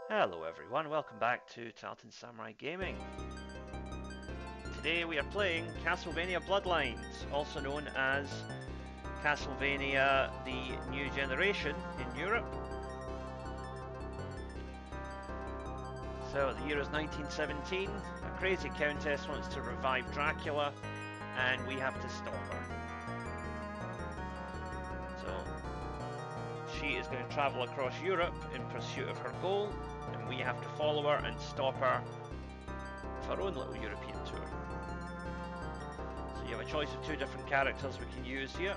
Hello everyone, welcome back to Tartan Samurai Gaming. Today we are playing Castlevania Bloodlines, also known as Castlevania the New Generation in Europe. So the year is 1917, a crazy countess wants to revive Dracula and we have to stop her. So she is going to travel across Europe in pursuit of her goal, and we have to follow her and stop her with our own little European tour. So you have a choice of two different characters we can use here.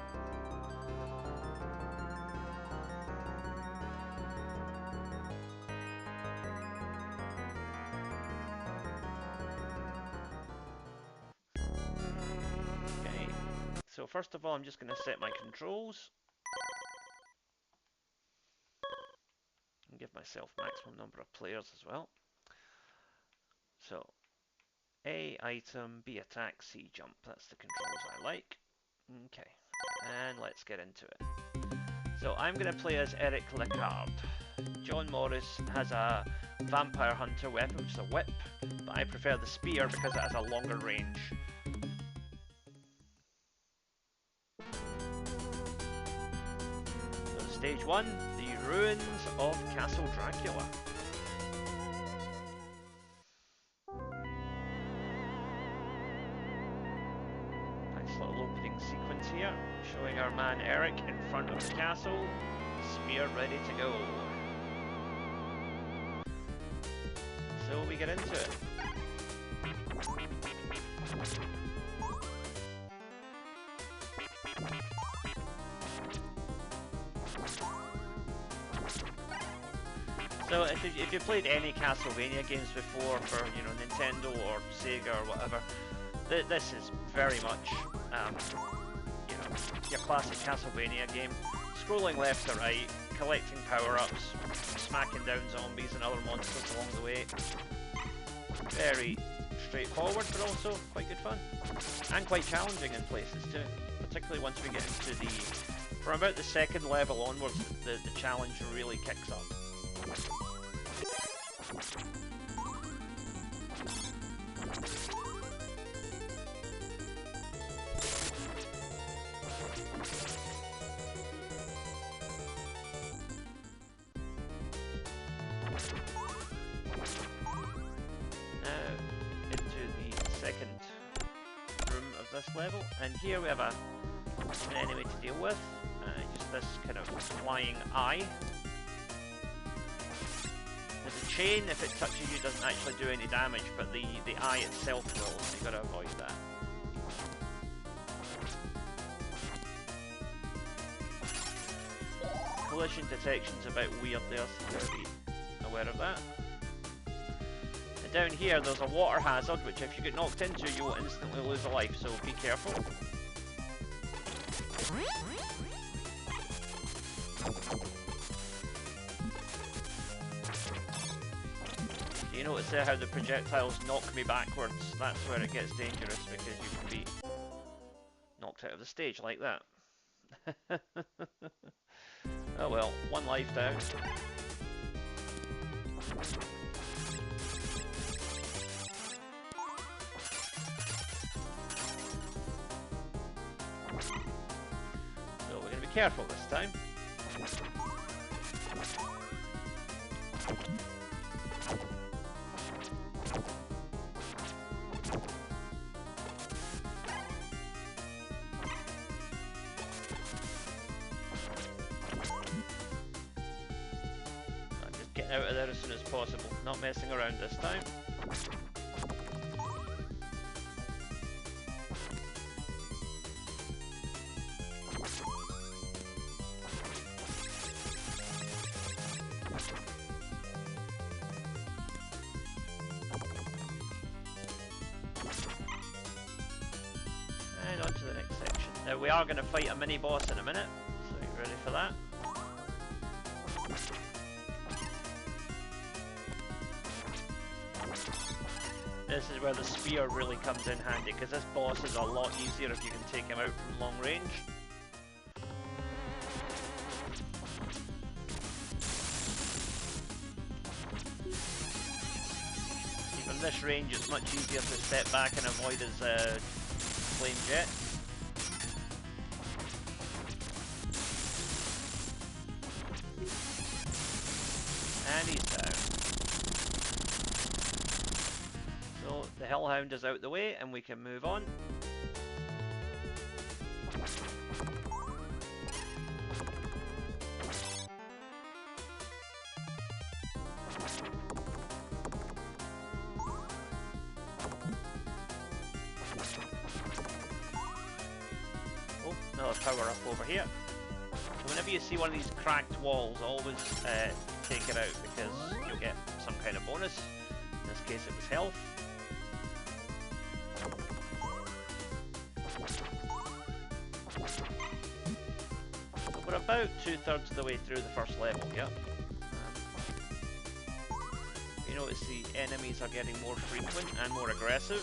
Okay, so first of all I'm just going to set my controls and give myself maximum number of players as well. So A, item, B, attack, C, jump. That's the controls I like. Okay, and let's get into it. So I'm going to play as Eric Lecard. John Morris has a vampire hunter weapon, which is a whip, but I prefer the spear because it has a longer range. So stage 1, the ruins of Castle Dracula. Little opening sequence here, showing our man Eric in front of the castle, spear ready to go. So we get into it. So if you played any Castlevania games before for Nintendo or Sega or whatever, this is very much your classic Castlevania game. Scrolling left to right, collecting power-ups, smacking down zombies and other monsters along the way. Very straightforward, but also quite good fun. And quite challenging in places too. Particularly once we get into from about the second level onwards, the challenge really kicks up. Level, and here we have an enemy to deal with. Just this kind of flying eye. There's a chain, if it touches you doesn't actually do any damage, but the eye itself will, so you've got to avoid that. Collision detection's a bit weird there, so you've got to be aware of that. Down here there's a water hazard, which if you get knocked into you will instantly lose a life, so be careful. Do you notice there how the projectiles knock me backwards? That's where it gets dangerous, because you can be knocked out of the stage like that. Oh well, one life down. Careful this time. I'm just getting out of there as soon as possible, not messing around this time. And on to the next section. Now we are going to fight a mini boss in a minute, so you ready for that? This is where the spear really comes in handy, because this boss is a lot easier if you can take him out from long range. from this range it's much easier to step back and avoid his flame jet. And he's down. So the Hellhound is out the way and we can move on. Oh, another power up over here. So whenever you see one of these cracked walls, always take it out because you'll get some kind of bonus. In this case it was health. So we're about 2/3 of the way through the first level, yeah. You notice the enemies are getting more frequent and more aggressive.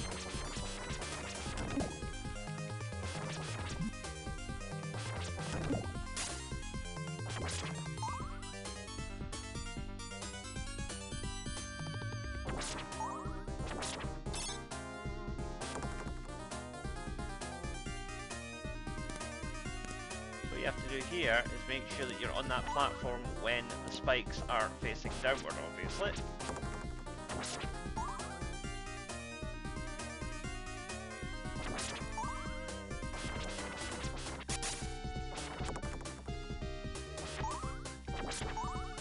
What you have to do here is make sure that you're on that platform when the spikes are facing downward, obviously.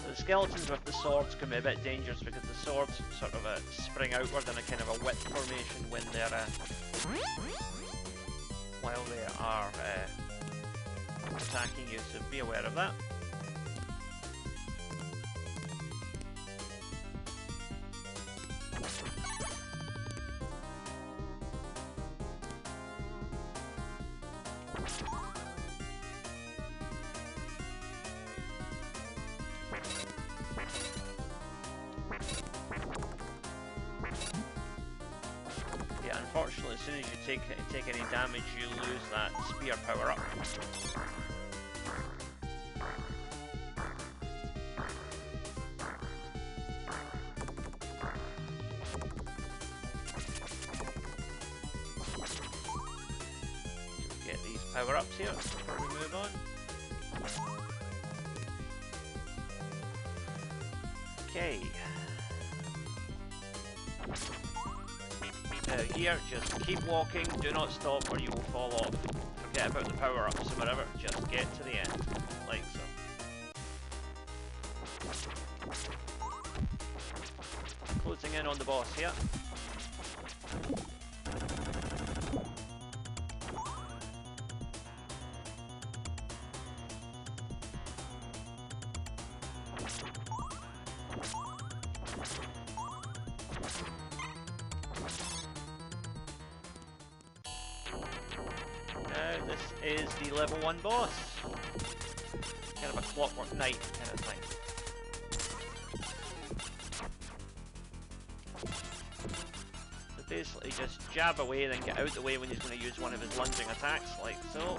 The skeletons with the swords can be a bit dangerous because the swords sort of spring outward in a kind of a whip formation when they're while they are attacking you, so be aware of that. Yeah, unfortunately, as soon as you take any damage, you lose that spear power up. Get these power ups here before we move on. Okay. Here, just keep walking, do not stop or you will fall off. Forget about the power-ups or whatever, just get to the end, like so. Closing in on the boss here. This is the level 1 boss. Kind of a Clockwork Knight kind of thing. So basically just jab away, then get out the way when he's going to use one of his lunging attacks, like so.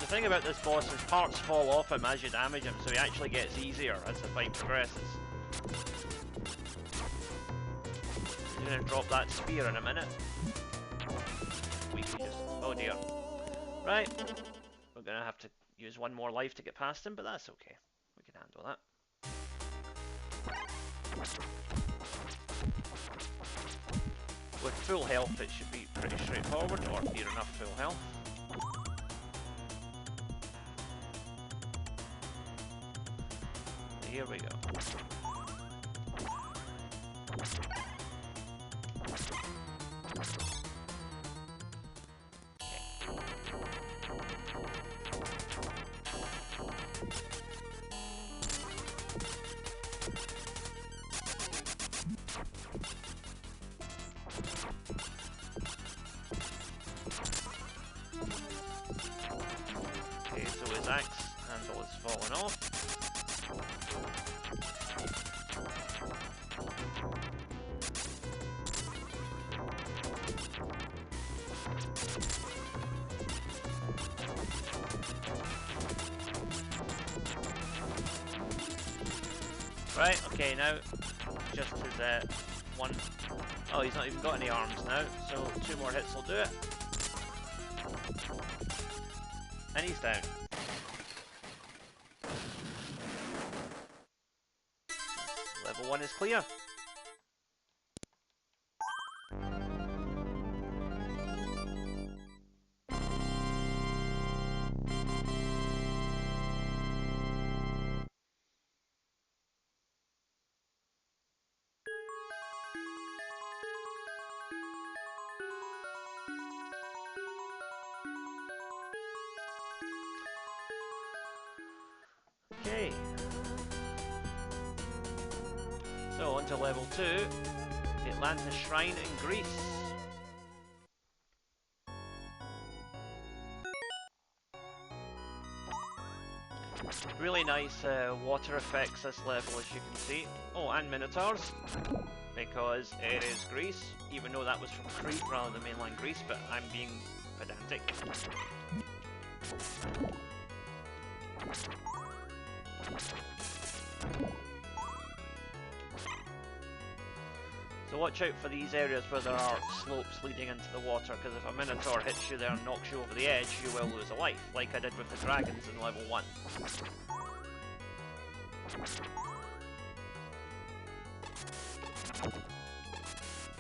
The thing about this boss is parts fall off him as you damage him, so he actually gets easier as the fight progresses. He's going to drop that spear in a minute. We can just... oh dear. Right. We're going to have to use one more life to get past him, but that's okay. We can handle that. With full health it should be pretty straightforward, or near enough full health. Here we go. Okay, so his axe handle is falling off. Right, okay, now just his one. Oh, he's not even got any arms now, so 2 more hits will do it. And he's down. Level 1 is clear. Okay. So on to level 2, the Atlantis Shrine in Greece. Really nice water effects this level, as you can see. Oh, and Minotaurs, because it is Greece, even though that was from Crete rather than mainland Greece, but I'm being pedantic. So watch out for these areas where there are slopes leading into the water, because if a Minotaur hits you there and knocks you over the edge, you will lose a life, like I did with the dragons in level 1.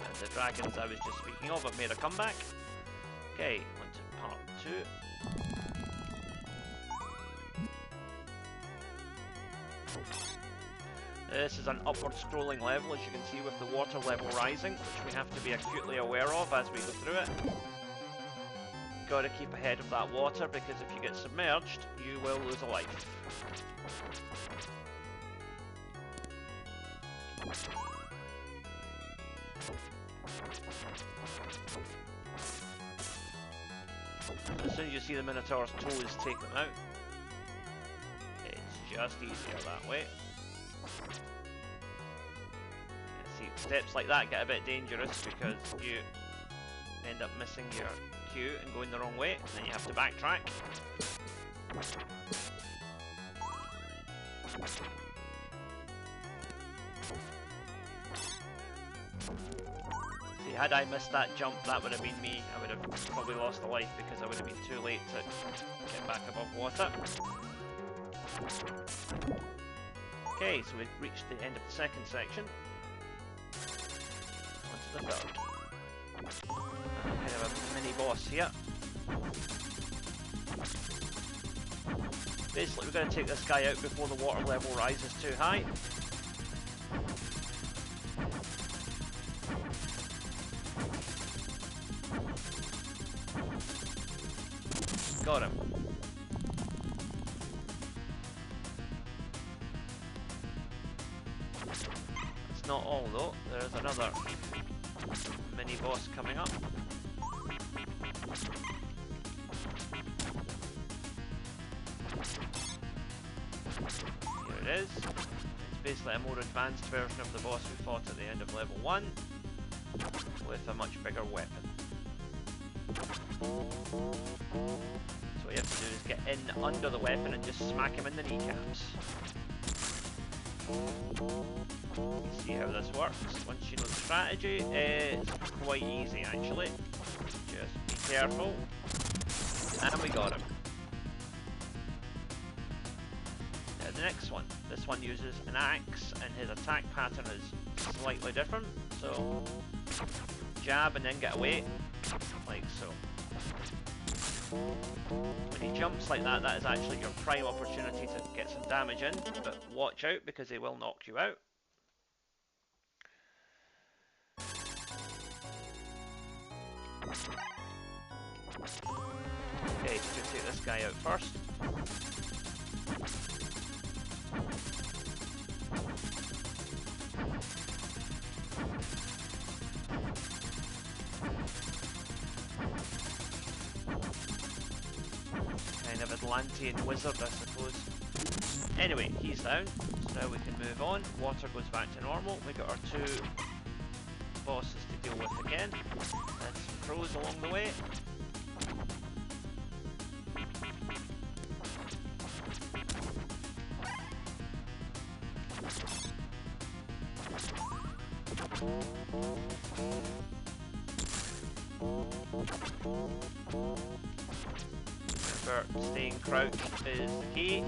And the dragons I was just speaking of have made a comeback. Okay, on to part 2. This is an upward scrolling level, as you can see, with the water level rising, which we have to be acutely aware of as we go through it. Gotta keep ahead of that water, because if you get submerged, you will lose a life. As soon as you see the Minotaur's toes, take them out. It's just easier that way. See, steps like that get a bit dangerous because you end up missing your cue and going the wrong way, and then you have to backtrack. See, had I missed that jump, that would have been me. I would have probably lost a life because I would have been too late to get back above water. Okay, so we've reached the end of the second section. On to the third. Kind of a mini boss here. Basically, we're going to take this guy out before the water level rises too high. Got him. It's not all though, there's another mini boss coming up. Here it is. It's basically a more advanced version of the boss we fought at the end of level 1 with a much bigger weapon. So what you have to do is get in under the weapon and just smack him in the kneecaps. See how this works. Once you know the strategy, it's quite easy actually. Just be careful. And we got him. Now the next one. This one uses an axe and his attack pattern is slightly different. So jab and then get away, like so. When he jumps like that, that is actually your prime opportunity to get some damage in, but watch out because he will knock you out. Okay, so we'll take this guy out first. Kind of Atlantean wizard, I suppose. Anyway, he's down, so now we can move on. Water goes back to normal. We got our 2 bosses to deal with again, and some crows along the way. Remember, staying crouched is the key.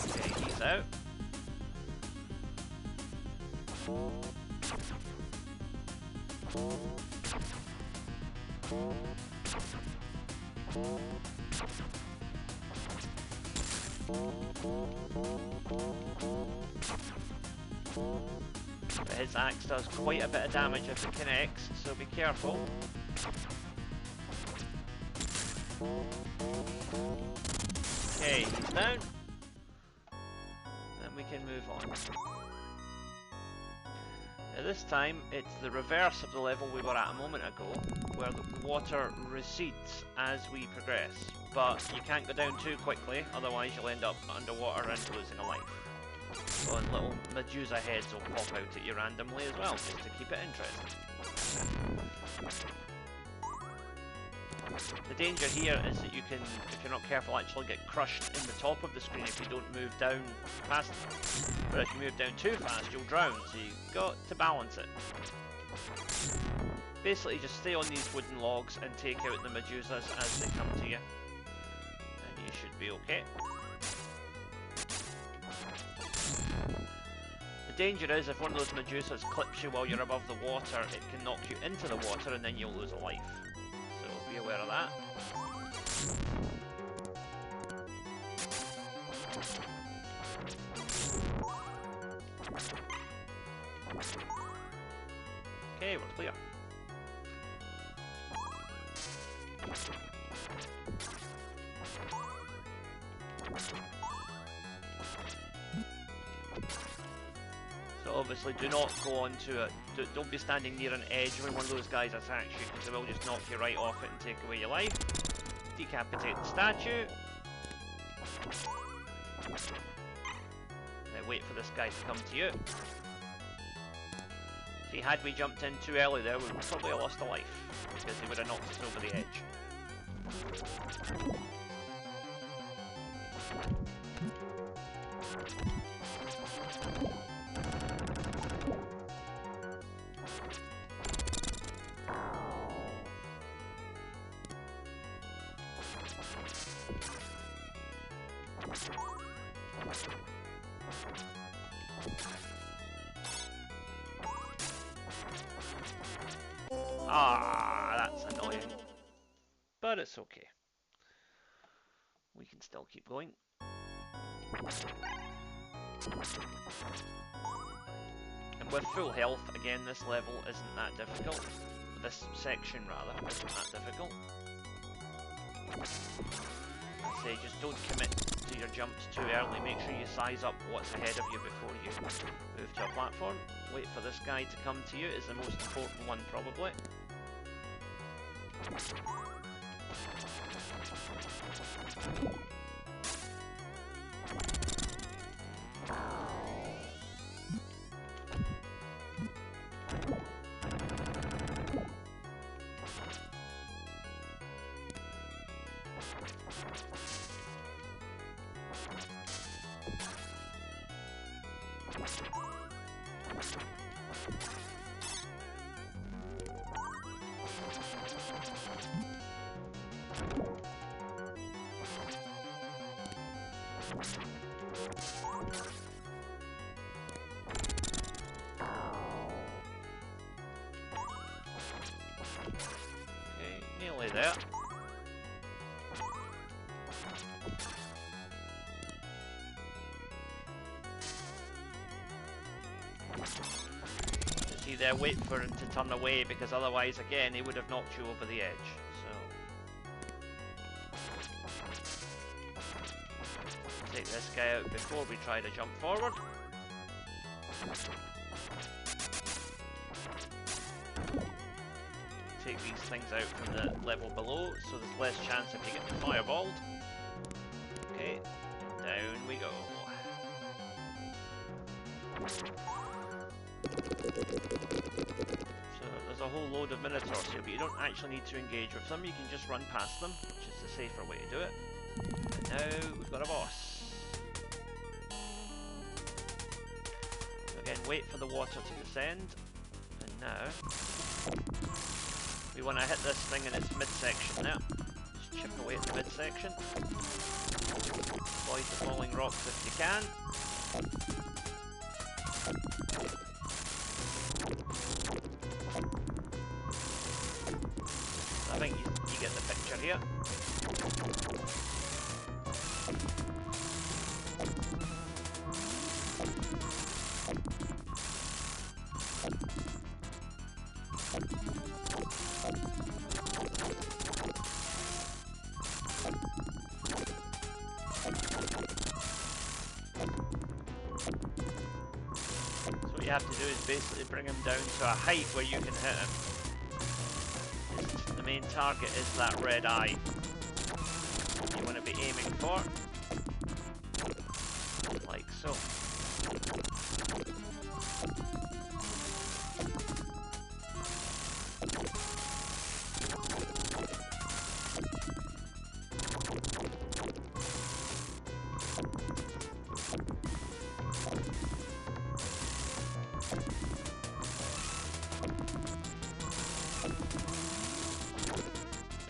Okay, he's out. His axe does quite a bit of damage if it connects, so be careful. Okay, he's down. Then we can move on. Now this time, it's the reverse of the level we were at a moment ago, where the water recedes as we progress. But you can't go down too quickly, otherwise you'll end up underwater and losing a life. So little Medusa heads will pop out at you randomly as well, just to keep it interesting. The danger here is that you can, if you're not careful, actually get crushed in the top of the screen if you don't move down fast enough. But if you move down too fast, you'll drown, so you've got to balance it. Basically, just stay on these wooden logs and take out the Medusas as they come to you. And you should be okay. The danger is if one of those Medusas clips you while you're above the water, it can knock you into the water and then you'll lose a life. So be aware of that. Okay, we're clear. So obviously do not go onto it, don't be standing near an edge when one of those guys attacks you, because they will just knock you right off it and take away your life. Decapitate the statue. Now wait for this guy to come to you. See, had we jumped in too early there, we would probably have lost a life, because he would have knocked us over the edge. Ah, that's annoying. But it's okay. We can still keep going. And with full health, again, this level isn't that difficult. This section, rather, isn't that difficult. I say, just don't commit to your jumps too early. Make sure you size up what's ahead of you before you move to a platform. Wait for this guy to come to you is the most important one, probably. Okay, nearly there. See there, wait for him to turn away, because otherwise, again, he would have knocked you over the edge. So take this guy out before we try to jump forward. Take these things out from the level below, so there's less chance of you getting fireballed. Okay, down we go. So there's a whole load of minotaurs here, but you don't actually need to engage with them, you can just run past them, which is the safer way to do it. And now we've got a boss. again, wait for the water to descend. And now, we want to hit this thing in its midsection now. Just chip away at the midsection. Avoid the falling rocks if you can. I think you get the picture here. So what you have to do is basically bring him down to a height where you can hit him. The main target is that red eye you want to be aiming for, like so.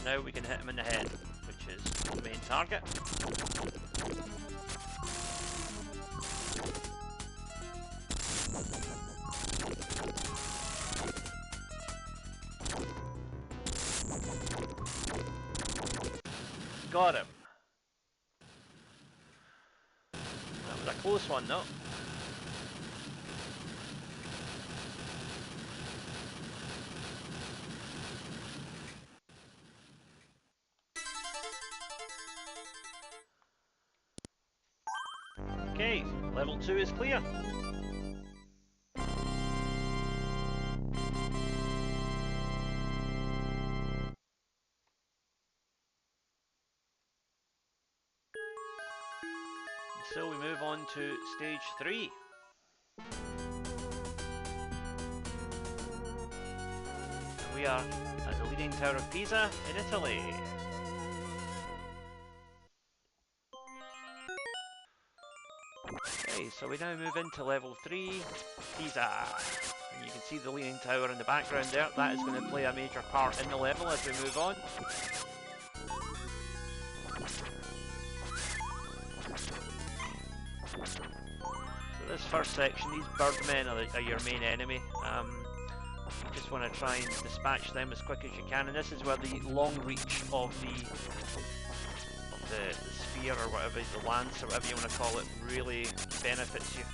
Now we can hit him in the head, which is the main target. Got him. That was a close one though. Okay, level 2 is clear. So we move on to stage 3. And we are at the Leaning Tower of Pisa in Italy. Okay, so we now move into level 3, Pisa. And you can see the Leaning Tower in the background there. That is going to play a major part in the level as we move on. So this first section, these birdmen are your main enemy. You just want to try and dispatch them as quick as you can, and this is where the long reach of the spear or whatever, the lance or whatever you want to call it, really benefits you.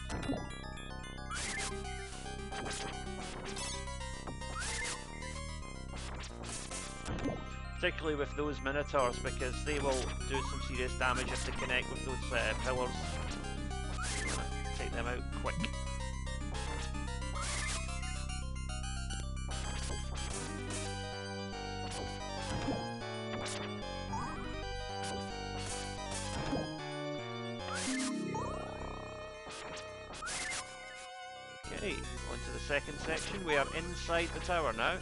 Particularly with those minotaurs, because they will do some serious damage if they connect with those pillars. Take them out quick. Okay, on to the second section. We are inside the tower now.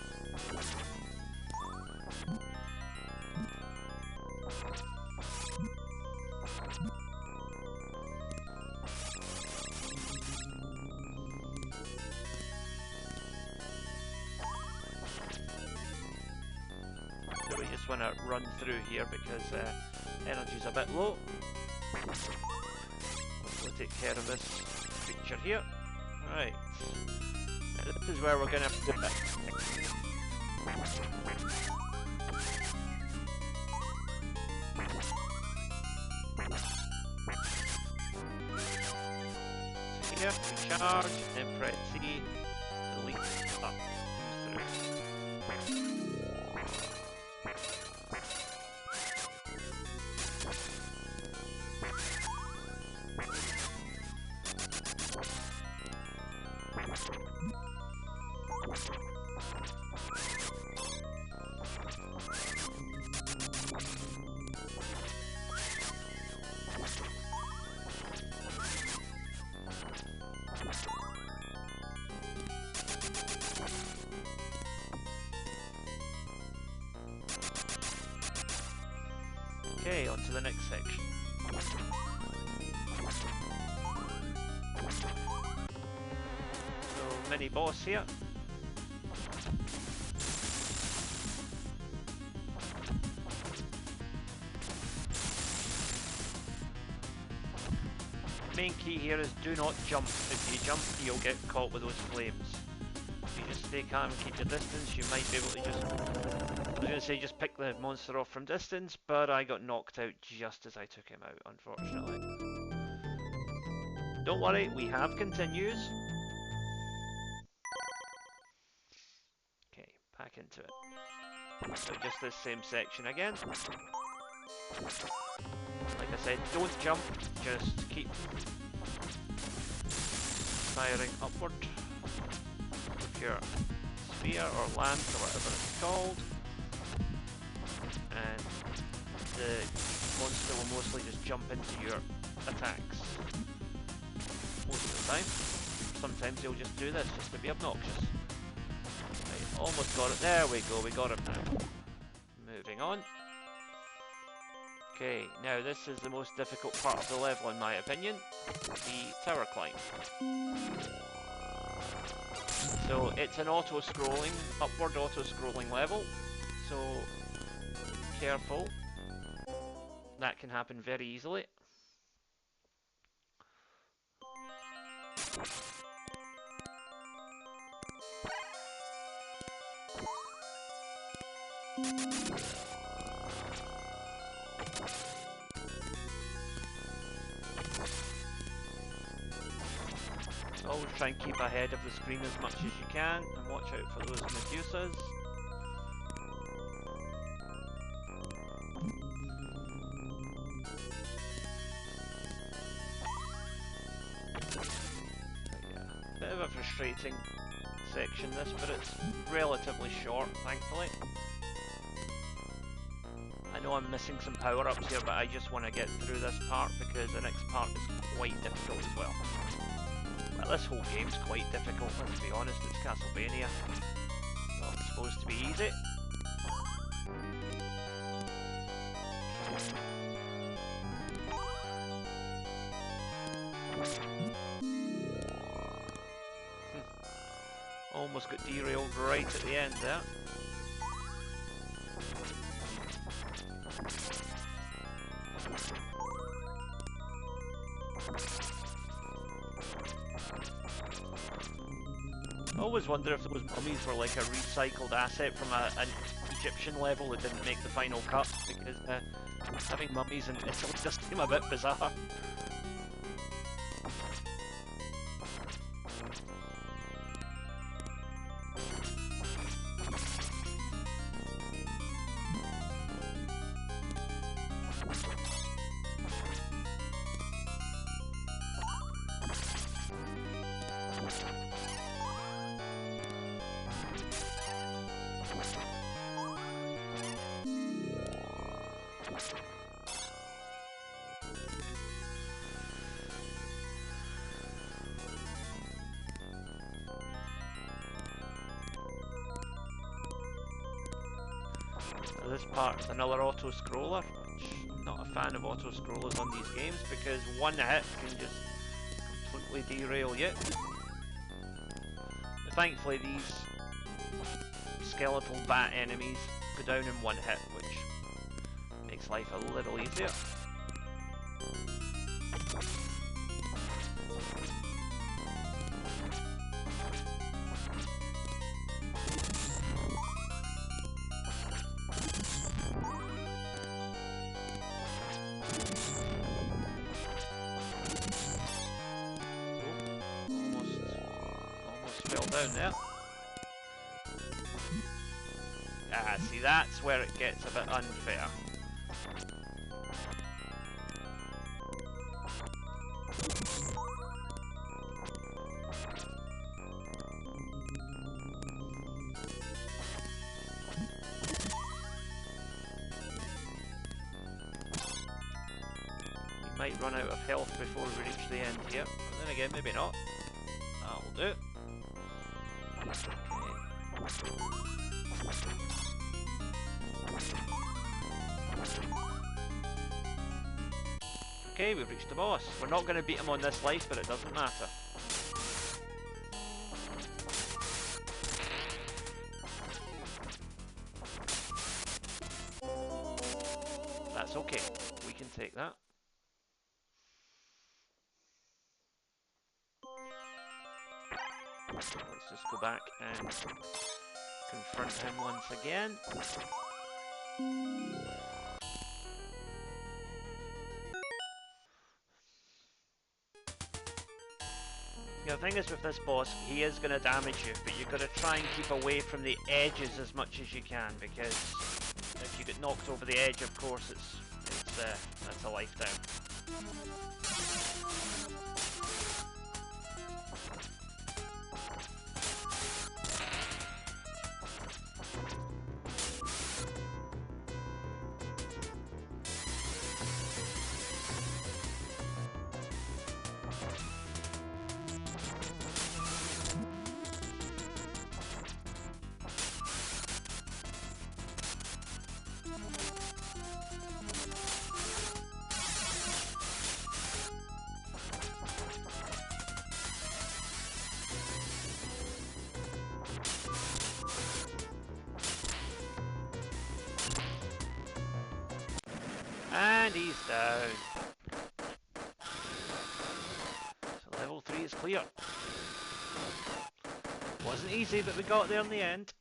So we just want to run through here because energy's a bit low. We'll take care of this creature here. Right, this is where we're going to have to do it. So here, we charge, and press C to leap up through. Okay, on to the next section. mini boss here. Main key here is do not jump. If you jump, you'll get caught with those flames. If you just stay calm and keep your distance, you might be able to just... I was going to say just pick the monster off from distance, but I got knocked out just as I took him out, unfortunately. Don't worry, we have continues. Okay, back into it. So just this same section again. Like I said, don't jump, just keep firing upward with your spear or lance or whatever it's called, and the monster will mostly just jump into your attacks most of the time. Sometimes he'll just do this just to be obnoxious. Right, almost got it. There we go, we got him now. Moving on. Okay, now this is the most difficult part of the level in my opinion, the tower climb. So it's an auto-scrolling, upward auto-scrolling level, so careful, that can happen very easily. Always try and keep ahead of the screen as much as you can, and watch out for those Medusas. Yeah, bit of a frustrating section this, but it's relatively short, thankfully. I know I'm missing some power-ups here, but I just want to get through this part because the next part is quite difficult as well. Well, this whole game's quite difficult, let's be honest, it's Castlevania. Not supposed to be easy. Almost got derailed right at the end there. I always wonder if those mummies were like a recycled asset from an Egyptian level that didn't make the final cut, because having mummies in Italy just seem a bit bizarre. This part is another auto-scroller, which I'm not a fan of auto-scrollers on these games because one hit can just completely derail you. But thankfully these skeletal bat enemies go down in one hit, which makes life a little easier. Down there. Ah, see, that's where it gets a bit unfair. We might run out of health before we reach the end here, but then again, maybe not. That'll do. Okay, we've reached the boss. We're not going to beat him on this life, but it doesn't matter. That's okay. We can take that. So let's just go back and confront him once again. The thing is with this boss, he is going to damage you, but you've got to try and keep away from the edges as much as you can, because if you get knocked over the edge, of course, that's a life down. And he's down. So level 3 is clear. Wasn't easy, but we got there in the end.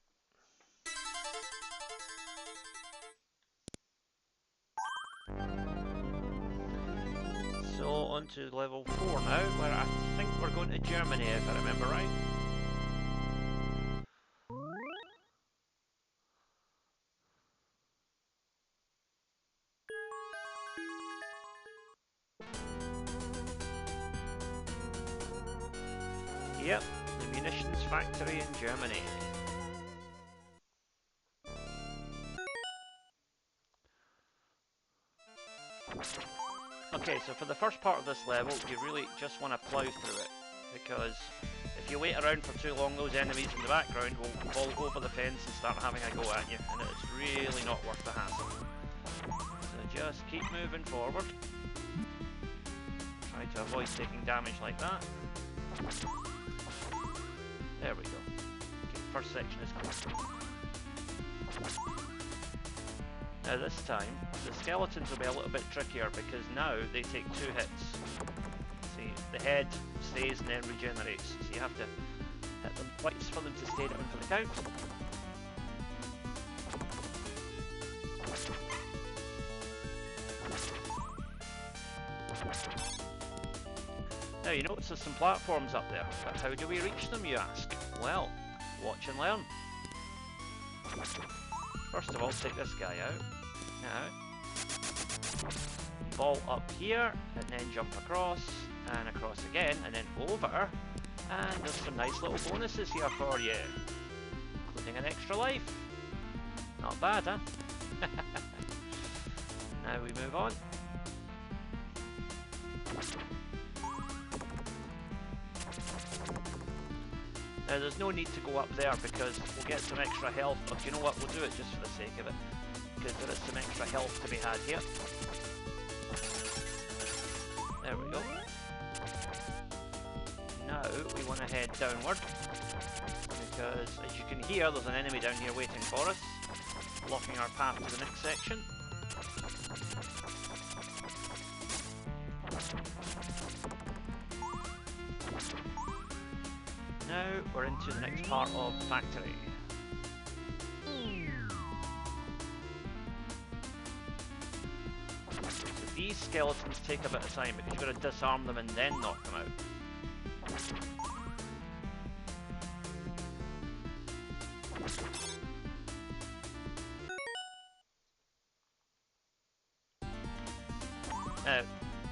So on to level 4 now, where I think we're going to Germany, if I remember right. Yep, the munitions factory in Germany. Okay, so for the first part of this level, you really just want to plough through it, because if you wait around for too long, those enemies in the background will fall over the fence and start having a go at you, and it's really not worth the hassle. So just keep moving forward. Try to avoid taking damage like that. There we go. Okay, first section is complete. Now this time, the skeletons will be a little bit trickier because now they take 2 hits. See, the head stays and then regenerates, so you have to hit them twice for them to stay down for the count. Now you notice there's some platforms up there, but how do we reach them, you ask? Well, watch and learn. First of all, take this guy out. Now, fall up here, and then jump across, and across again, and then over, and there's some nice little bonuses here for you, including an extra life. Not bad, huh? Now we move on. Now there's no need to go up there because we'll get some extra health, but you know what, we'll do it just for the sake of it, because there is some extra health to be had here. There we go. Now we want to head downward, because as you can hear there's an enemy down here waiting for us, blocking our path to the next section. Now we're into the next part of the factory. So these skeletons take a bit of time because you've got to disarm them and then knock them out. Now,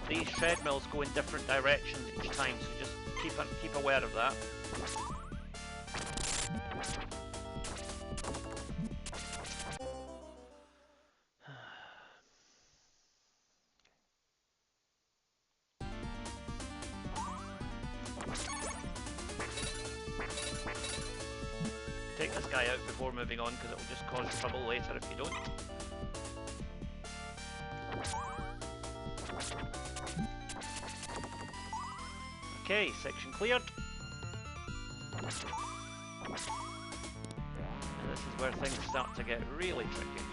these treadmills go in different directions each time, so just keep aware of that. Take this guy out before moving on, because it will just cause trouble later if you don't. Okay, section cleared. And this is where things start to get really tricky.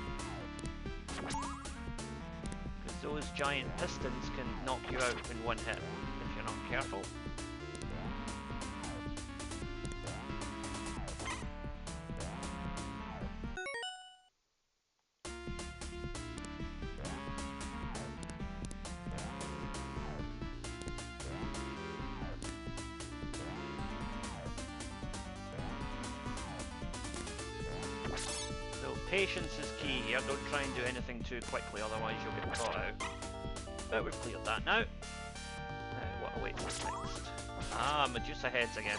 those giant pistons can knock you out in one hit if you're not careful. Patience is key here, don't try and do anything too quickly, otherwise you'll get caught out. But we've cleared that now. What awaits us next? Ah, Medusa heads again.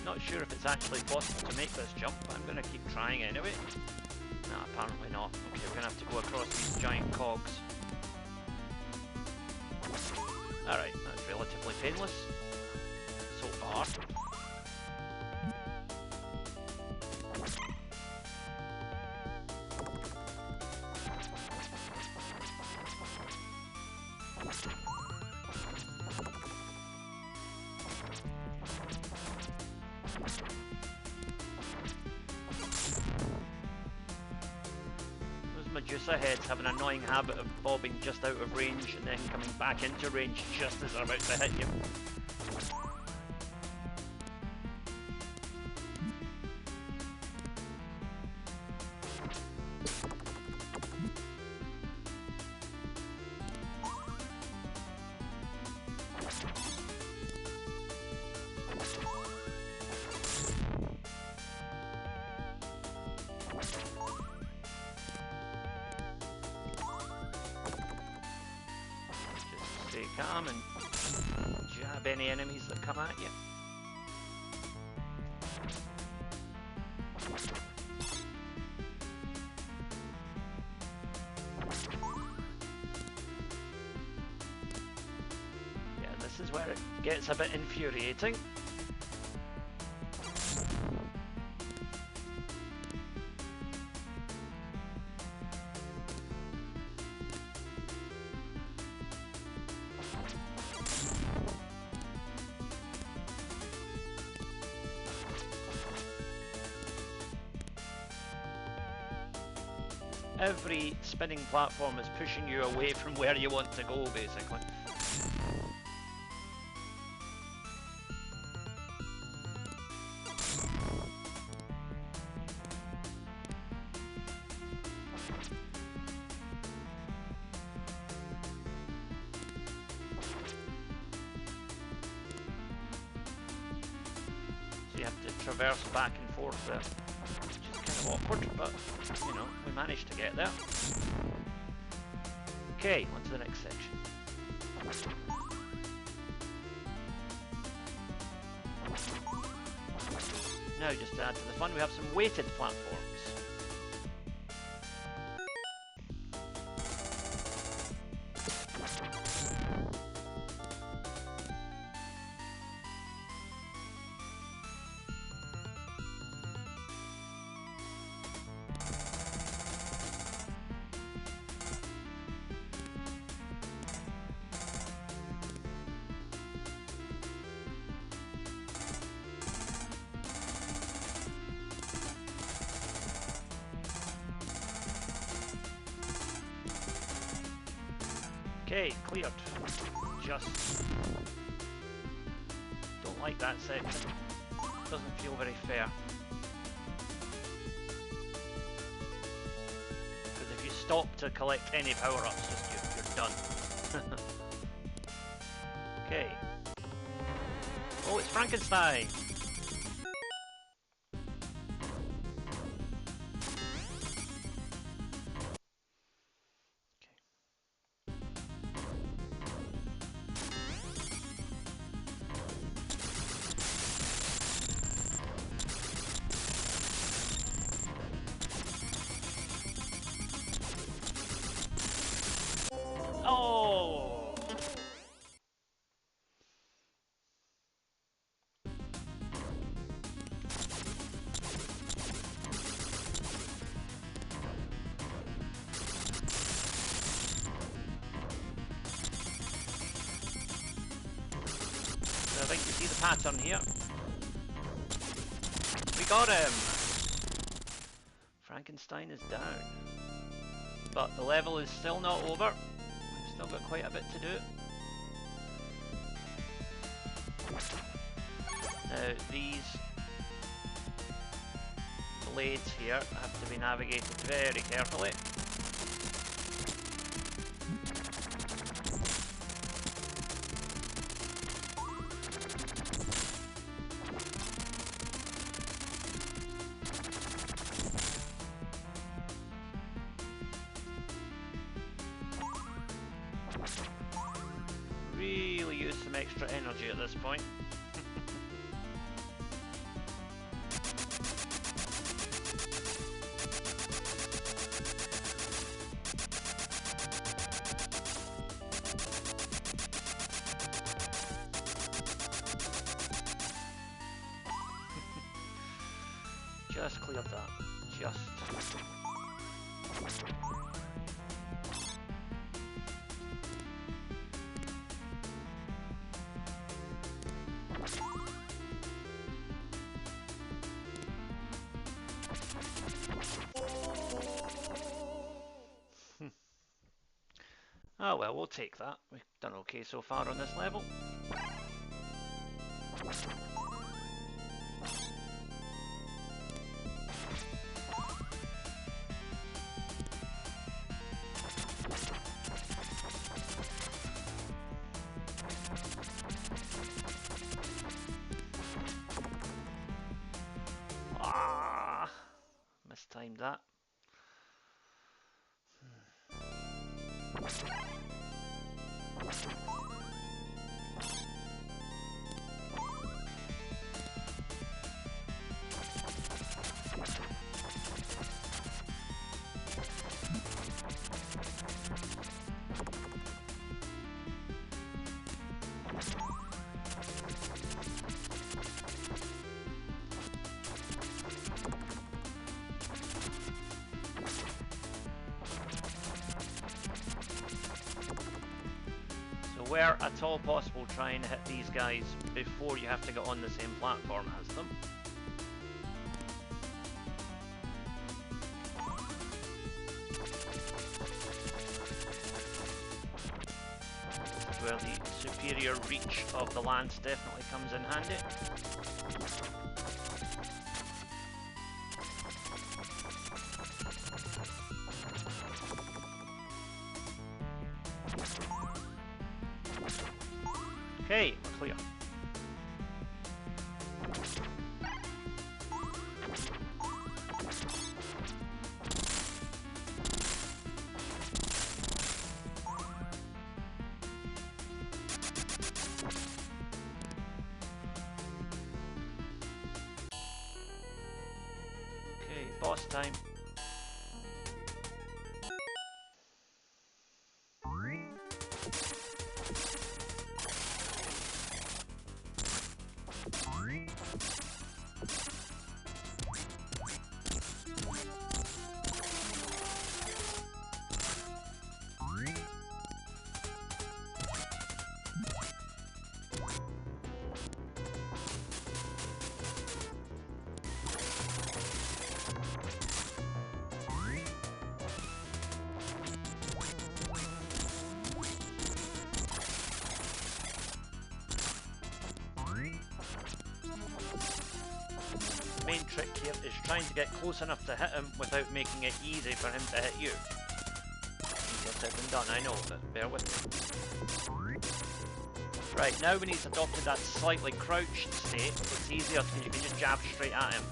Not sure if it's actually possible to make this jump, but I'm going to keep trying anyway. No, apparently not. Okay, we're going to have to go across these giant cogs. Alright, that's relatively painless. So far. Medusa heads have an annoying habit of bobbing just out of range and then coming back into range just as they're about to hit you. Stay calm and jab any enemies that come at you. Yeah, this is where it gets a bit infuriating. Every spinning platform is pushing you away from where you want to go, basically. So you have to traverse back and forth there. Awkward, but you know, we managed to get there. Okay, on to the next section. Now, just to add to the fun, we have some weighted platforms. Okay, cleared. Just don't like that section. Doesn't feel very fair. Because if you stop to collect any power-ups, just you're done. Okay. Oh, it's Frankenstein! think you see the pattern here. We got him! Frankenstein is down. But the level is still not over. We've still got quite a bit to do. Now these blades here have to be navigated very carefully. Really use some extra energy at this point. Just cleared that. Just. Oh well, we'll take that. We've done okay so far on this level. Ah, mistimed that. Where at all possible, try and hit these guys before you have to get on the same platform as them. This is where the superior reach of the lance definitely comes in handy. Okay, we're clear. Okay, boss time. Main trick here is trying to get close enough to hit him without making it easy for him to hit you. Easier said than done, I know, but bear with me. Right, now when he's adopted that slightly crouched state, it's easier because you can just jab straight at him.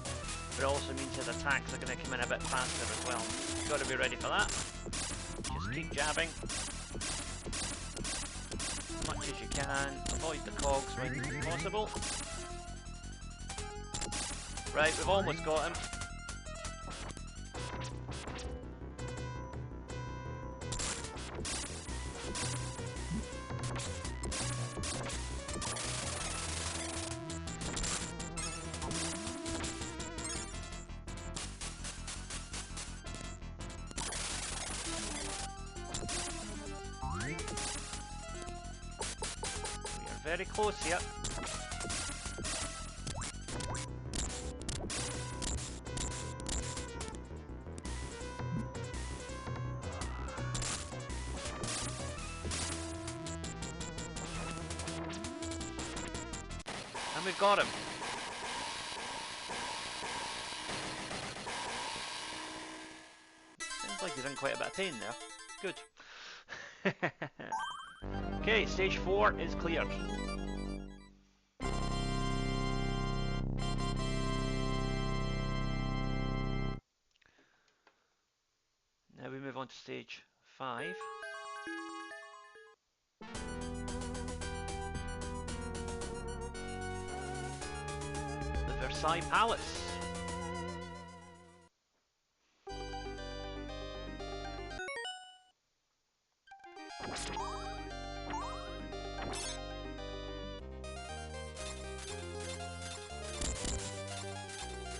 But it also means his attacks are going to come in a bit faster as well. You've got to be ready for that. Just keep jabbing. As much as you can. Avoid the cogs when possible. Right, we've almost got him. We are very close here. And we've got him. Sounds like he's in quite a bit of pain there. Good. Okay, stage 4 is cleared. Now we move on to stage 5. The Versailles Palace.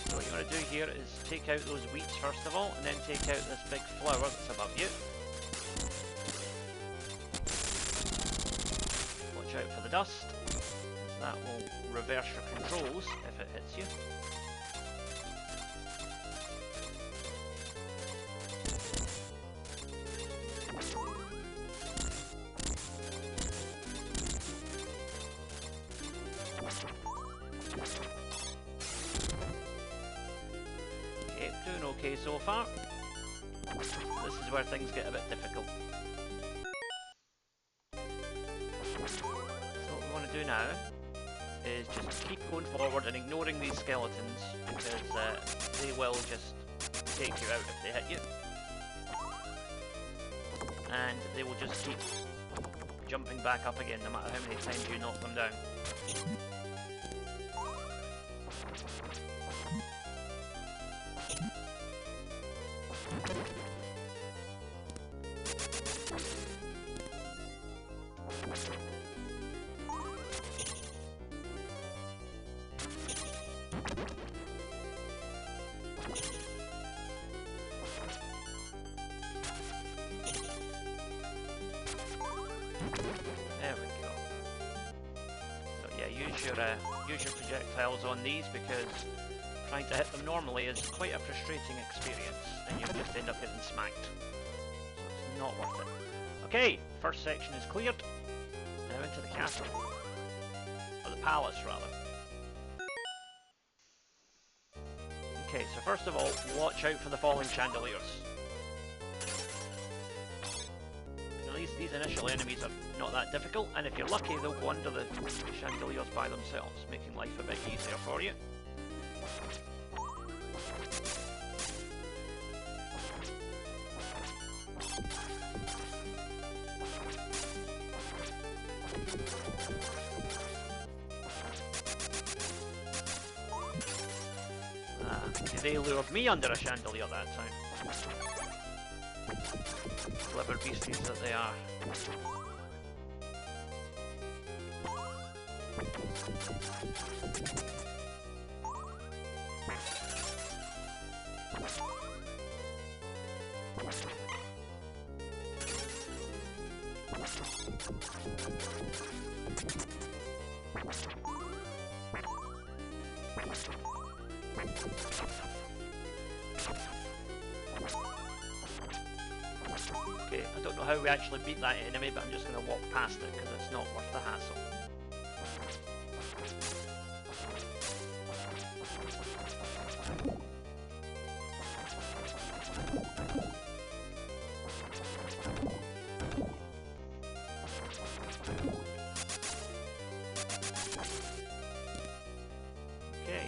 So what you want to do here is take out those wheats first of all, and then take out this big flower that's above you. Watch out for the dust, as that will reverse your controls if it hits you. Okay, doing okay so far. This is where things get a bit difficult. So what we want to do now is just keep going forward and ignoring these skeletons, because they will just take you out if they hit you. And they will just keep jumping back up again no matter how many times you knock them down. There we go. So yeah, use your projectiles on these, because trying to hit them normally is quite a frustrating experience, and you'll just end up getting smacked. So it's not worth it. Okay, first section is cleared. Now into the castle. Or the palace, rather. Okay, so first of all, watch out for the falling chandeliers. These initial enemies are not that difficult, and if you're lucky, they'll go under the chandeliers by themselves, making life a bit easier for you. They lured me under a chandelier that time. Clever beasties that they are. Okay, I don't know how we actually beat that enemy, but I'm just going to walk past it because it's not worth the hassle. Okay,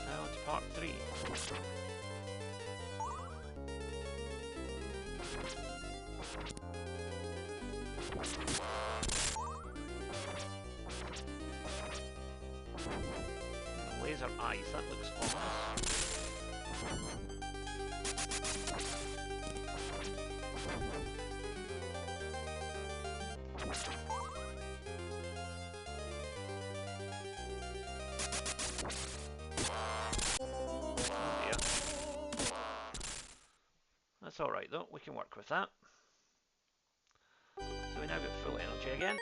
now on to part 3. Laser eyes, that looks ominous. Oh dear. That's alright though, we can work with that. So we now get full energy again.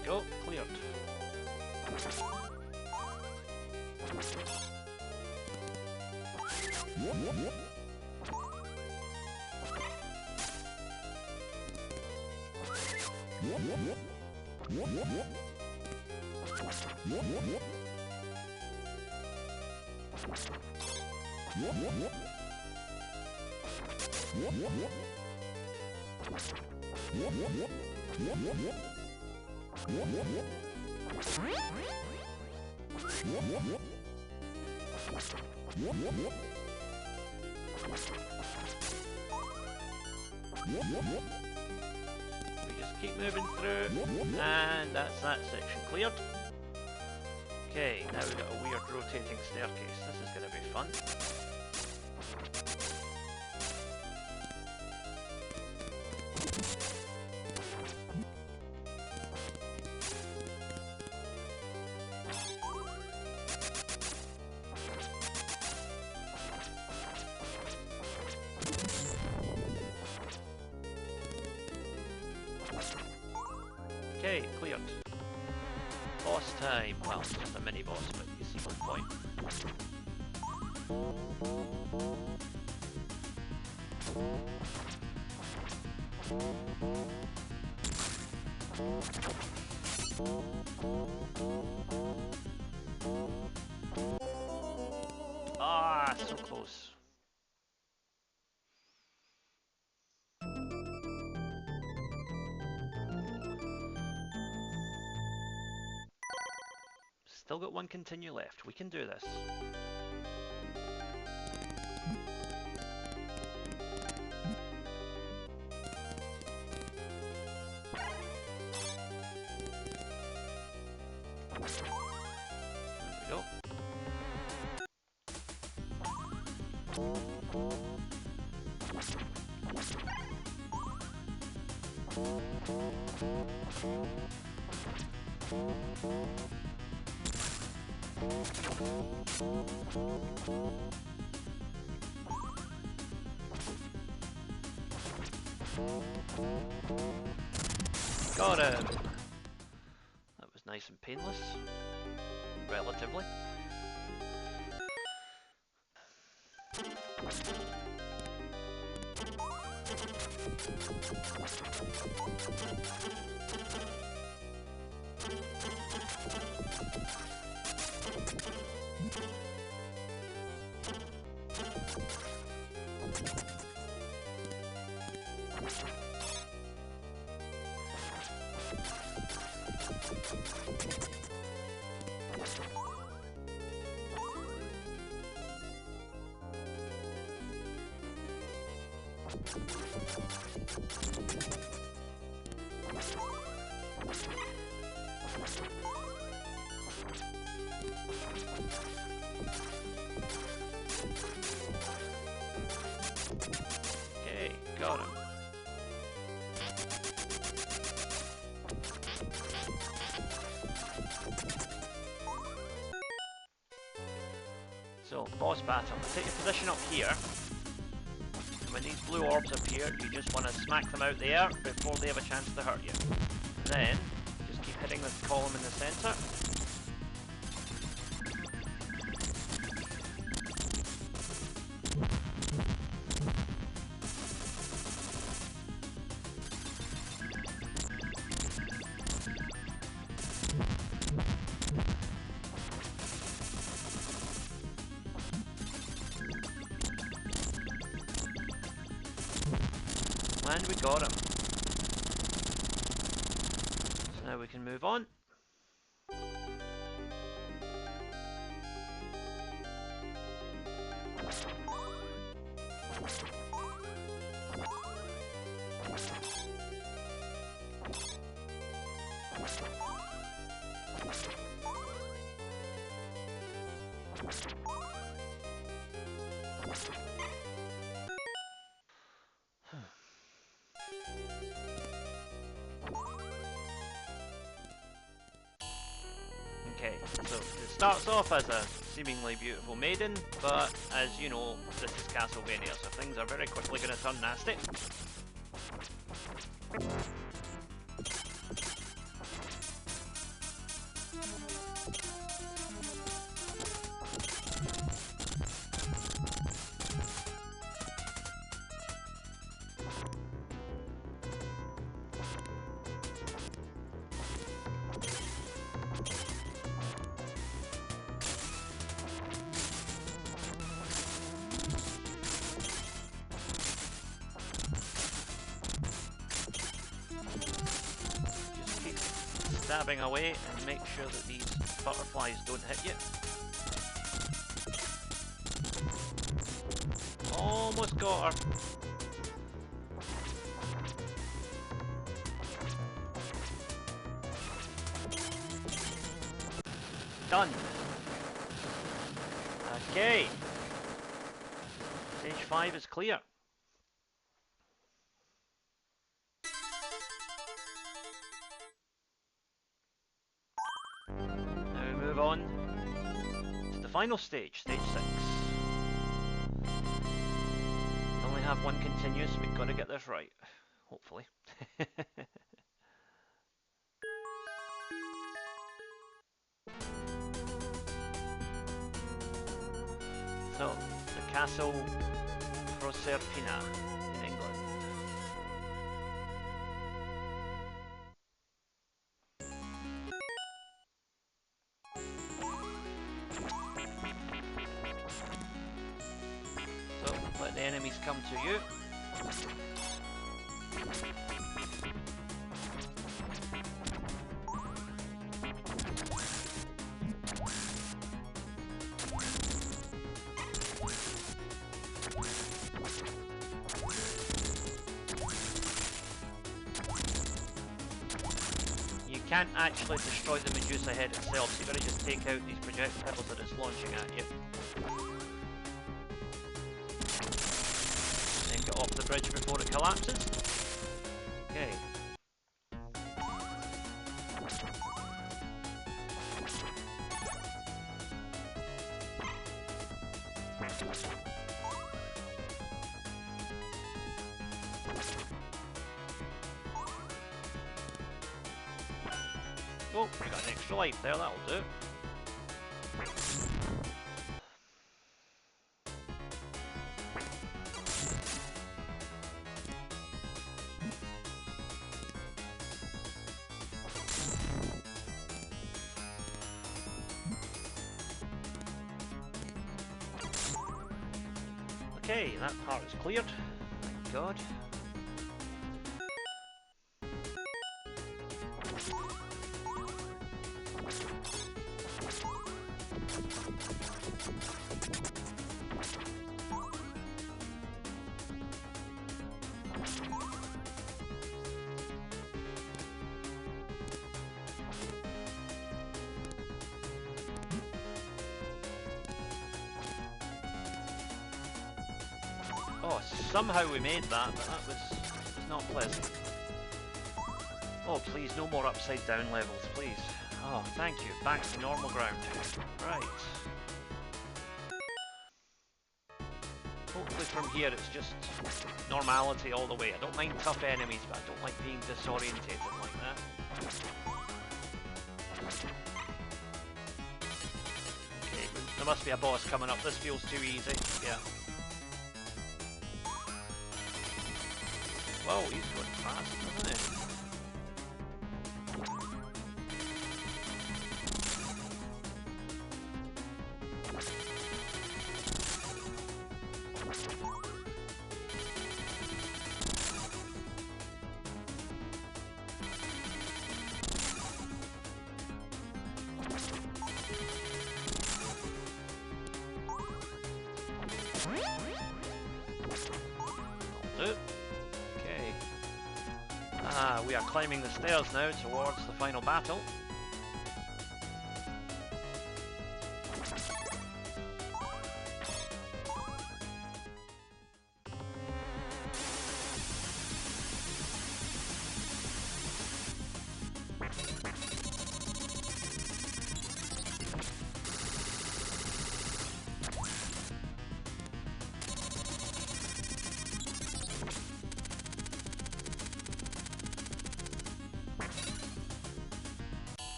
we go, cleared. We just keep moving through, and that's that section cleared. Okay, now we've got a weird rotating staircase. This is going to be fun. Okay, cleared. Boss time. Well, it's just a mini boss, but you see my point. Ah, so close. Still got one continue left. We can do this. There we go. Got him! That was nice and painless. Relatively. Okay, got him. So, boss battle. Take your position up here. When these blue orbs appear, you just want to smack them out there before they have a chance to hurt you. Then, just keep hitting this column in the centre. And we got him. So now we can move on. Okay, so it starts off as a seemingly beautiful maiden, but as you know, this is Castlevania, so things are very quickly going to turn nasty. stabbing away and make sure that these butterflies don't hit you. Almost got her. Done. Okay. Stage 5 is clear. Now we move on to the final stage, stage 6. We only have one continuous, we've got to get this right, hopefully. So, the Castle Proserpina in England. So, let the enemies come to you. You can't actually destroy the Medusa head itself, so you've got to just take out these projectiles that it's launching at you. Then get off the bridge before it collapses. Okay. Oh, we got an extra life there, that'll do. Okay, that part is cleared. Thank God. Oh, somehow we made that, but that was not pleasant. Oh, please, no more upside down levels, please. Oh, thank you. Back to normal ground. Right. Hopefully from here it's just normality all the way. I don't mind tough enemies, but I don't like being disorientated like that. Okay, there must be a boss coming up. This feels too easy. Yeah. Whoa, he's going fast, isn't he? We are climbing the stairs now towards the final battle.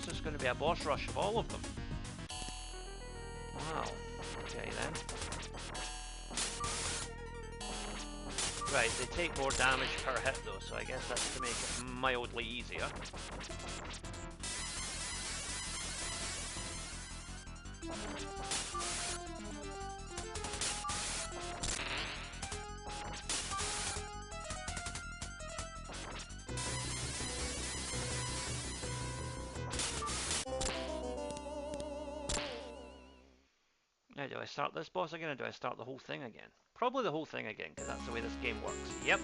This is going to be a boss rush of all of them. Wow. Okay then. Right, they take more damage per hit though, so I guess that's to make it mildly easier. Now, do I start this boss again, or do I start the whole thing again? Probably the whole thing again, because that's the way this game works. Yep.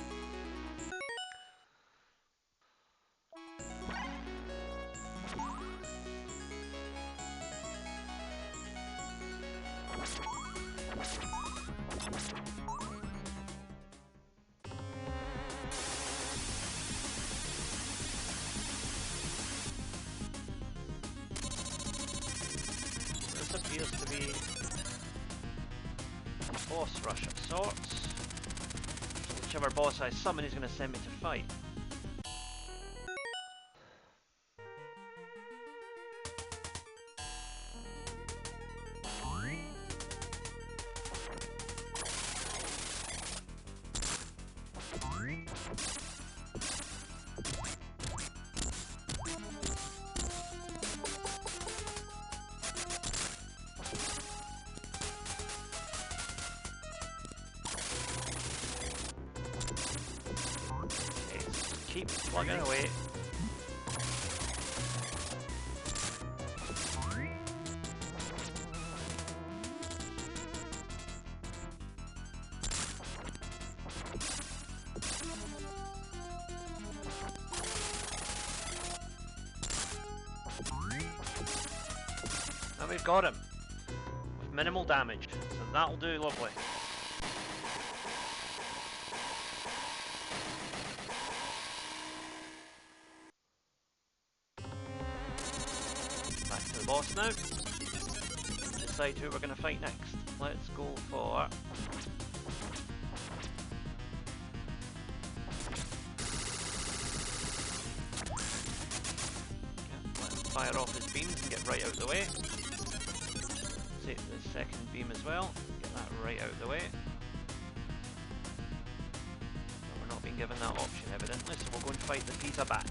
This appears to be a boss rush of sorts. So whichever boss I summon is going to send me to fight. Keep plugging away. Now we've got him with minimal damage, so that'll do lovely. Boss now. Decide who we're going to fight next. Let's go for... let him fire off his beams and get right out of the way. Take the second beam as well. Get that right out of the way. But we're not being given that option evidently, so we'll go and fight the pizza bat.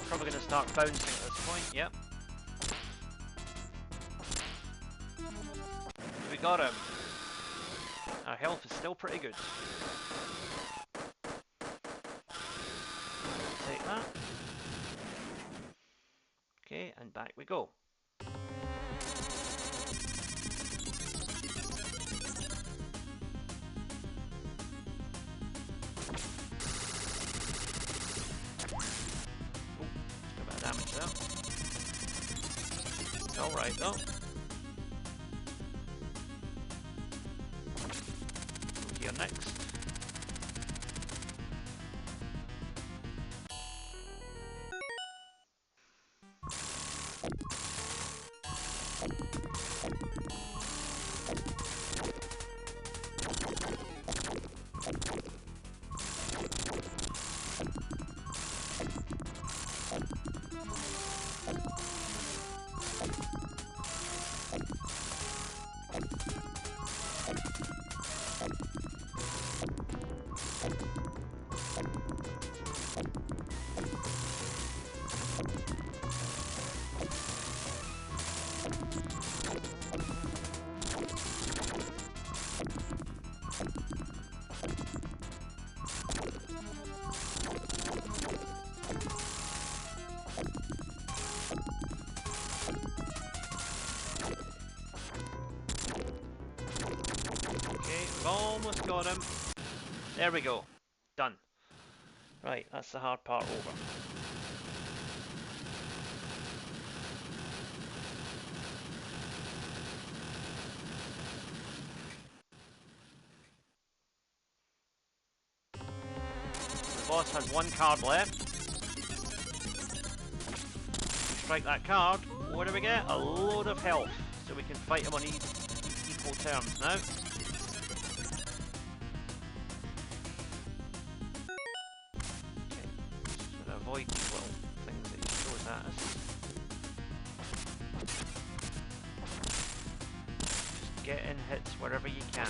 Probably going to start bouncing at this point, yep. We got him. Our health is still pretty good. Take that. Okay, and back we go. Alright though. Here next. almost got him. There we go. Done. Right, that's the hard part over. The boss has one card left. Strike that card. What do we get? A load of health. So we can fight him on equal terms now. Okay. Just gonna avoid these little things that he throws at us. Just get in hits wherever you can.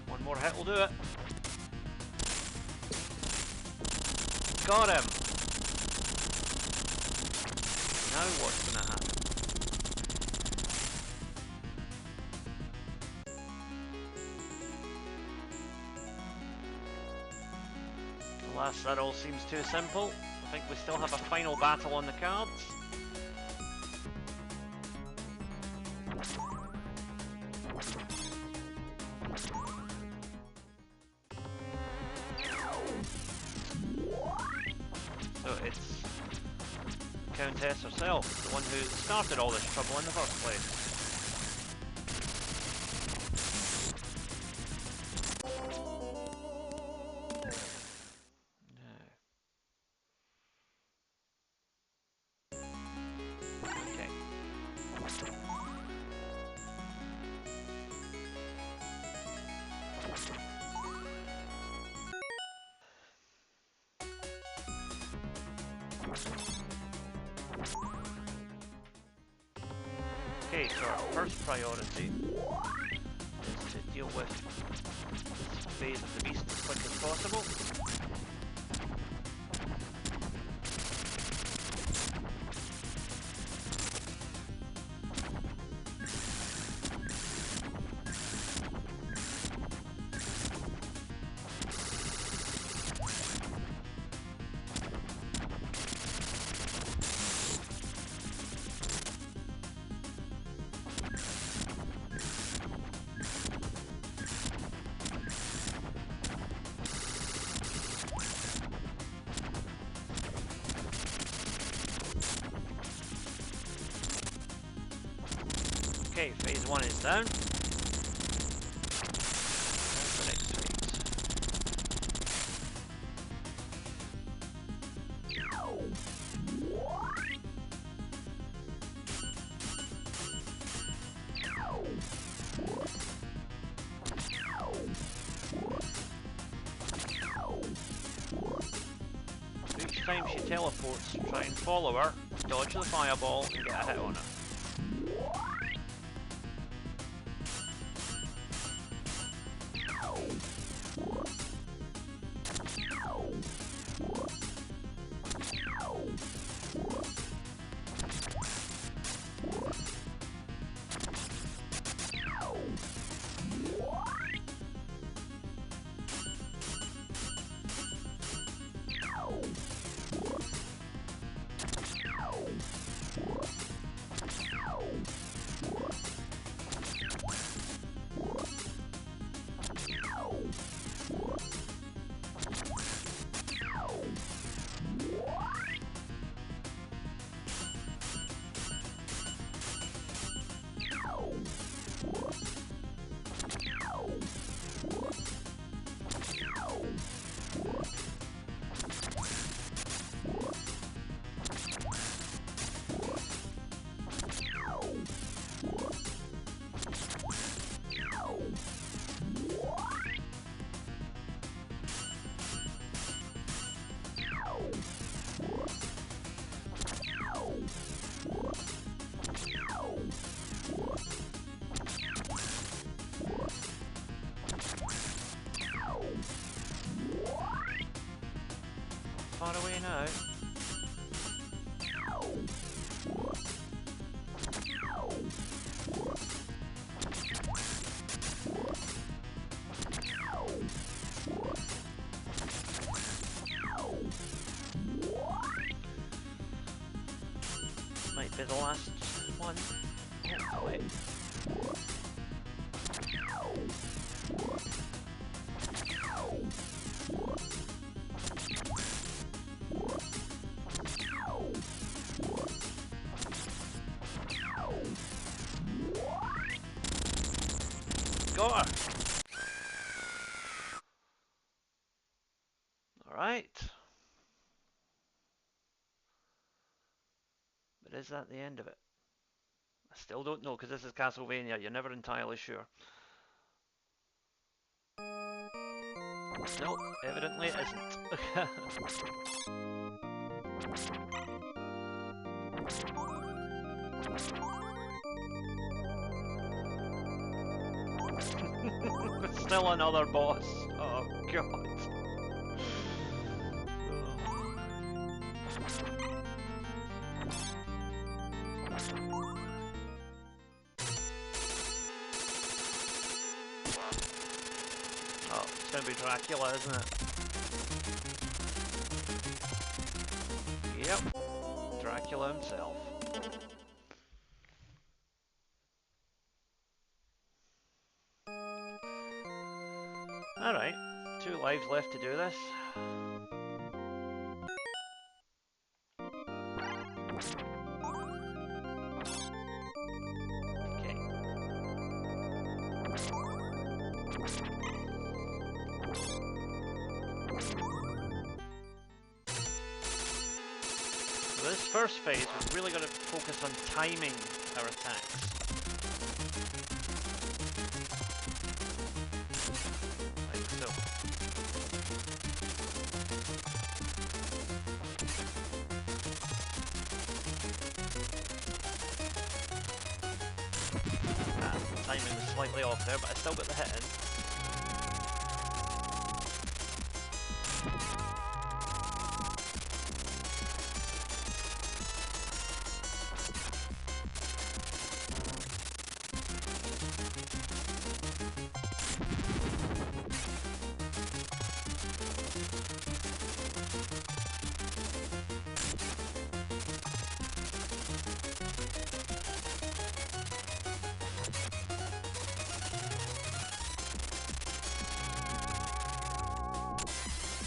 One more hit will do it. Got him! Now what's gonna happen? Alas, that all seems too simple. I think we still have a final battle on the cards. So it's the Countess herself, the one who started all this trouble in the first place. Okay, so our first priority is to deal with this phase of the beast as quick as possible. Okay, phase 1 is down. That's the next phase. Each time she teleports, try and follow her, dodge the fireball and get a hit on her. far away now. Might be the last one. Oh, wait. Got her! Alright. But is that the end of it? I still don't know, because this is Castlevania, you're never entirely sure. No, evidently it isn't. Still another boss. Oh god. Oh, it's gonna be Dracula, isn't it? Yep. Dracula himself. Alright, 2 lives left to do this. Okay. So this first phase, we're really going to focus on timing our attacks. Like so. The timing was slightly off there, but I still got the hit in.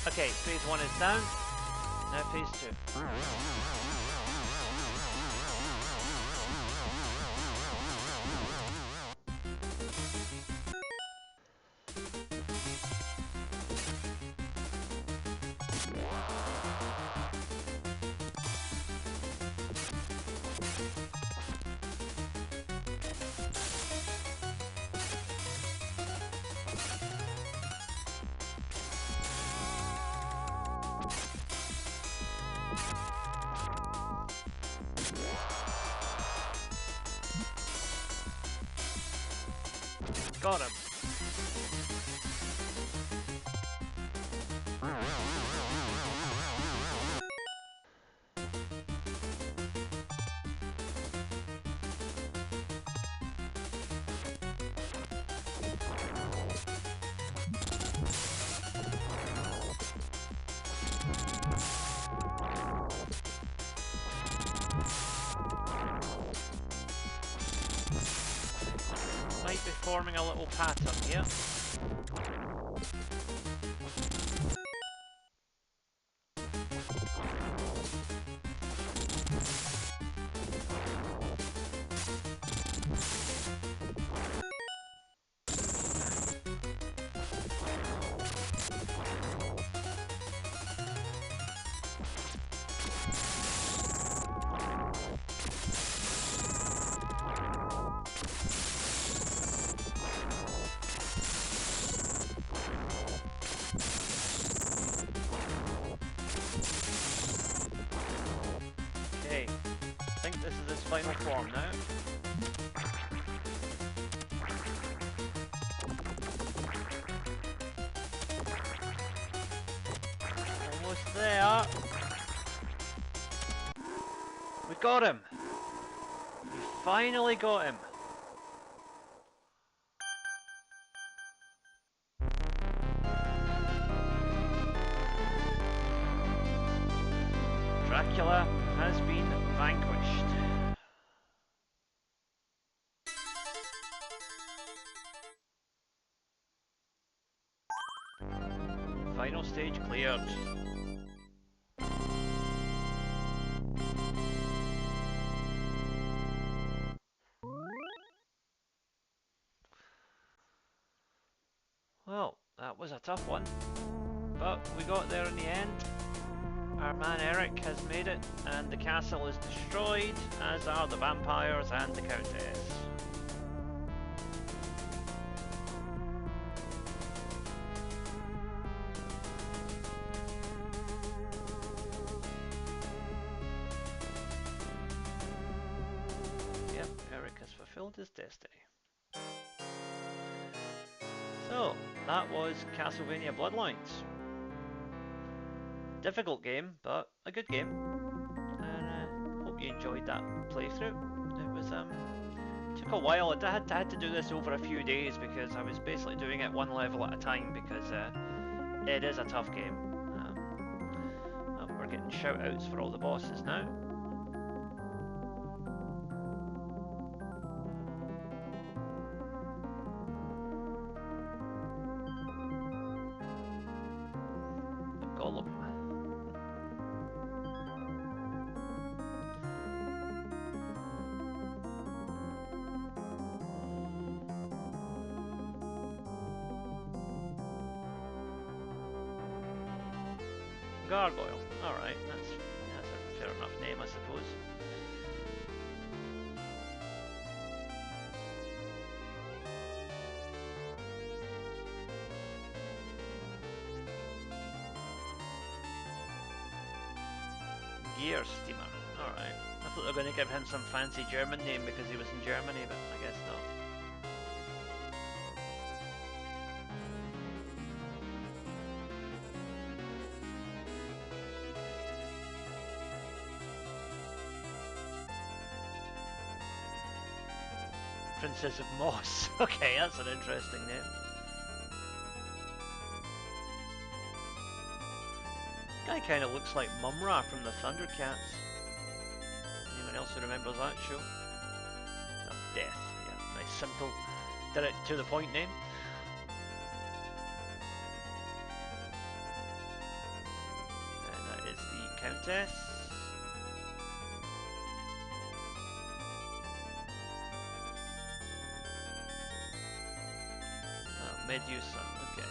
Okay, phase 1 is down, now phase 2. Got him. Might be forming a little pattern here. Okay, I think this is his final form now. Almost there. got him! We finally got him! Dracula has been vanquished. Final stage cleared. Well, that was a tough one, but we got there in the end. Our man Eric has made it, and the castle is destroyed, as are the vampires and the countess. Yep, Eric has fulfilled his destiny. So, that was Castlevania Bloodlines. Difficult game, but a good game. And hope you enjoyed that playthrough. It was took a while. I had to do this over a few days because I was basically doing it one level at a time because it is a tough game. We're getting shout outs for all the bosses now. Golem. Gargoyle. Alright, that's a fair enough name, I suppose. Gear Steamer. Alright. I thought they were going to give him some fancy German name because he was in Germany, but I guess not. Princess of Moss. Okay, that's an interesting name. Guy kind of looks like Mumra from the Thundercats. Anyone else who remembers that show? Oh, Death. Yeah, nice simple, direct to the point name. And that is the Countess. Medusa, okay.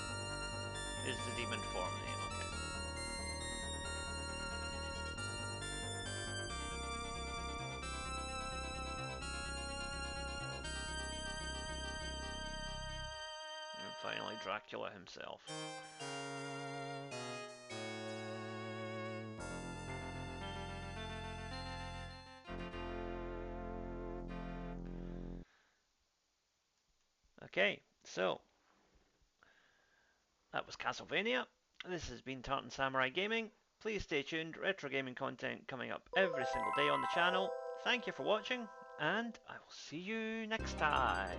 Is the demon form name, okay. And finally Dracula himself. Okay, so that was Castlevania. This has been Tartan Samurai Gaming. Please stay tuned, retro gaming content coming up every single day on the channel. Thank you for watching, and I will see you next time.